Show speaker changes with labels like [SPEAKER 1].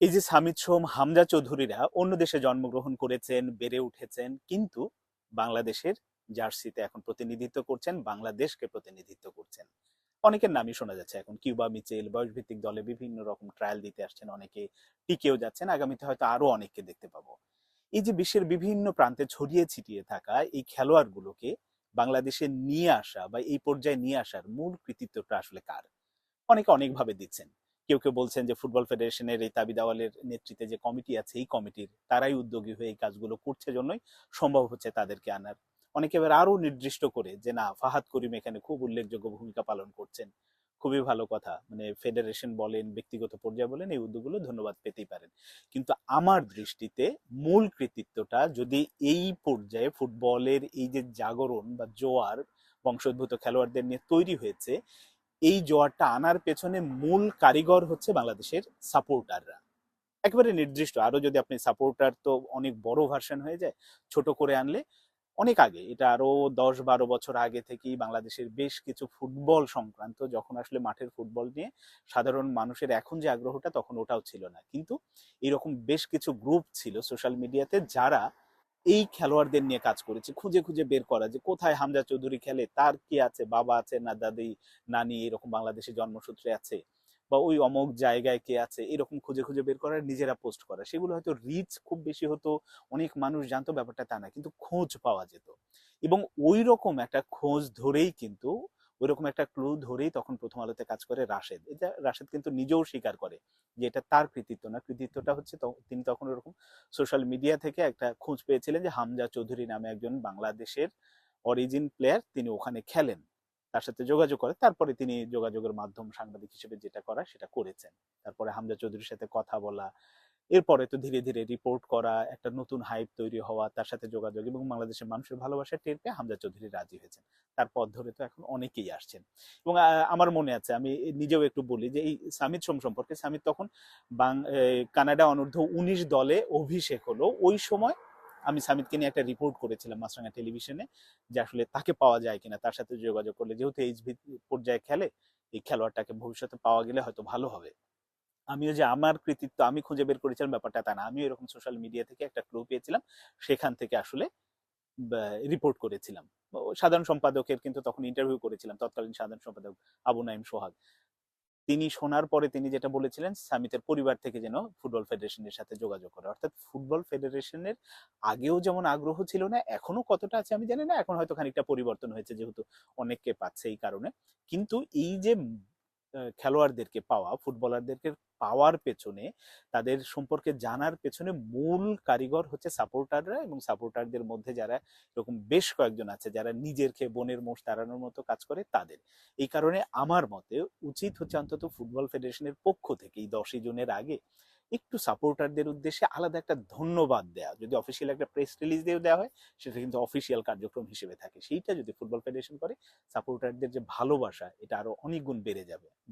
[SPEAKER 1] এই যে সামিদ সোম, হামজা চৌধুরীরা অন্য দেশে জন্মগ্রহণ করেছেন, বেড়ে উঠেছেন, কিন্তু বাংলাদেশের জার্সিতে এখন প্রতিনিধিত্ব করছেন, বাংলাদেশকে প্রতিনিধিত্ব করছেন। অনেকের নামই শোনা যাচ্ছে এখন, কিউবা মিচেল বয়সভিত্তিক দলে বিভিন্ন রকম ট্রায়াল দিতে আসছেন, অনেকে টিকেও যাচ্ছেন, আগামীতে হয়তো আরো অনেককে দেখতে পাবো। এই যে বিশ্বের বিভিন্ন প্রান্তে ছড়িয়ে ছিটিয়ে থাকা এই খেলোয়াড়গুলোকে বাংলাদেশে নিয়ে আসা বা এই পর্যায়ে নিয়ে আসার মূল কৃতিত্বটা আসলে কার? অনেকে অনেকভাবে দিচ্ছেন। কেউ কেউ বলছেন যে ফুটবল ফেডারেশনের এই তাবিদ আওয়ালের নেতৃত্বে যে কমিটি আছে, এই কমিটির তারাই উদ্যোগী হয়ে এই কাজগুলো করছে জন্যই সম্ভব হচ্ছে তাদেরকে আনার। অনেকে এবার আরো নির্দিষ্ট করে যে না, ফাহাদ করিম এখানে খুব উল্লেখযোগ্য ভূমিকা পালন করছেন। খুবই ভালো কথা, মানে ফেডারেশন বলেন, ব্যক্তিগত পর্যায়ে বলেন, এই উদ্যোগগুলো ধন্যবাদ পেতেই পারেন। কিন্তু আমার দৃষ্টিতে মূল কৃতিত্বটা যদি এই পর্যায়ে ফুটবলের এই যে জাগরণ বা জোয়ার বংশোদ্ভূত খেলোয়াড়দের নিয়ে তৈরি হয়েছে, এই জোয়ারটা আনার পেছনে মূল কারিগর হচ্ছে বাংলাদেশের সাপোর্টাররা। একেবারে নির্দিষ্ট, আরো যদি আপনি সাপোর্টার তো অনেক বড় ভার্সন হয়ে যায়, ছোট করে আনলে অনেক আগে, এটা আরো 10-12 বছর আগে থেকেই বাংলাদেশের বেশ কিছু ফুটবল সংক্রান্ত, যখন আসলে মাঠের ফুটবল নিয়ে সাধারণ মানুষের এখন যে আগ্রহটা তখন ওটাও ছিল না, কিন্তু এরকম বেশ কিছু গ্রুপ ছিল সোশ্যাল মিডিয়াতে যারা এই খেলোয়াড়দের নিয়ে কাজ করেছে, খুঁজে খুঁজে বের করা যে কোথায় হামজা চৌধুরী খেলে, তার কি আছে, বাবা আছে না দাদি নানি এরকম বাংলাদেশে জন্মসূত্রে আছে, বা ওই অমুক জায়গায় কে আছে, এরকম খুঁজে খুঁজে বের করা, নিজেরা পোস্ট করা। সেগুলো হয়তো রিচ খুব বেশি হতো, অনেক মানুষ জানতো, ব্যাপারটা তা না, কিন্তু খোঁজ পাওয়া যেত। এবং ওই রকম একটা খোঁজ ধরেই কিন্তু, ওই রকম একটা ক্লু ধরেই তখন প্রথম আলোতে কাজ করে রাশেদ। এটা রাশেদ কিন্তু নিজেও স্বীকার করে যে এটা তার কৃতিত্ব না, কৃতিত্বটা হচ্ছে তিনি তখন ওরকম সোশ্যাল মিডিয়া থেকে একটা খোঁজ পেয়েছিলেন যে হামজা চৌধুরী নামে একজন বাংলাদেশের অরিজিন প্লেয়ার, তিনি ওখানে খেলেন, তার সাথে যোগাযোগ করে, তারপরে তিনি যোগাযোগের মাধ্যম সাংবাদিক হিসেবে যেটা করা সেটা করেছেন। তারপরে হামজা চৌধুরীর সাথে কথা বলা, এরপরে তো ধীরে ধীরে রিপোর্ট করা, একটা নতুন হাইপ তৈরি হওয়া, তার সাথে যোগাযোগ, এবং বাংলাদেশের মানুষের ভালোবাসা টের পেয়ে হামজা চৌধুরী রাজি হয়েছেন। তারপর ধরে তো এখন অনেকেই আসছেন। এবং আমার মনে আছে, আমি নিজেও একটু বলি যে এই সামিদ সোম সম্পর্কে, সামিদ তখন কানাডা অনূর্ধ্ব 19 দলে অভিষেক হলো, ওই সময় আমি সামিদকে নিয়ে একটা রিপোর্ট করেছিলাম মাছরাঙা টেলিভিশনে, যে আসলে তাকে পাওয়া যায় কিনা, তার সাথে যোগাযোগ করলে, যেহেতু এইচভি পর্যায়ে খেলে, এই খেলোয়াড়টাকে ভবিষ্যতে পাওয়া গেলে হয়তো ভালো হবে। আমিও যে আমার কৃতিত্ব আমি খুঁজে বের করেছিলাম ব্যাপারটা তা না, আমিও এরকম সোশ্যাল মিডিয়া থেকে একটা ক্লু পেয়েছিলাম, সেখান থেকে আসলে রিপোর্ট করেছিলাম। সাধারণ সম্পাদকের কিন্তু তখন ইন্টারভিউ করেছিলাম, তৎকালীন সাধারণ সম্পাদক আবু নাইম সোহাগ। তিনি শোনার পরে তিনি যেটা বলেছিলেন, সামিতের পরিবার থেকে যেন ফুটবল ফেডারেশনের সাথে যোগাযোগ করে। অর্থাৎ ফুটবল ফেডারেশনের আগেও যেমন আগ্রহ ছিল না, এখনো কতটা আছে আমি জানি না, এখন হয়তো খানিকটা পরিবর্তন হয়েছে যেহেতু অনেককে পাচ্ছে এই কারণে। কিন্তু এই যে খেলোয়াড়দেরকে পাওয়া, ফুটবলারদেরকে পাওয়ার পেছনে, তাদের সম্পর্কে জানার পেছনে মূল কারিগর হচ্ছে সাপোর্টাররা, এবং সাপোর্টারদের মধ্যে যারা এরকম বেশ কয়েকজন আছে যারা নিজের খেয়ে বোনের মোষ তাড়ানোর মতো কাজ করে, তাদের। এই কারণে আমার মতে উচিত হচ্ছে অন্তত ফুটবল ফেডারেশনের পক্ষ থেকে এই 10ই জুনের আগে একটু সাপোর্টারদের উদ্দেশ্যে আলাদা একটা ধন্যবাদ দেয়া, যদি অফিসিয়াল একটা প্রেস রিলিজ দিয়ে দেওয়া হয়, সেটা কিন্তু অফিসিয়াল কার্যক্রম হিসেবে থাকে, সেইটা যদি ফুটবল ফেডারেশন করে, সাপোর্টারদের যে ভালোবাসা এটা আরো অনেক গুণ বেড়ে যাবে।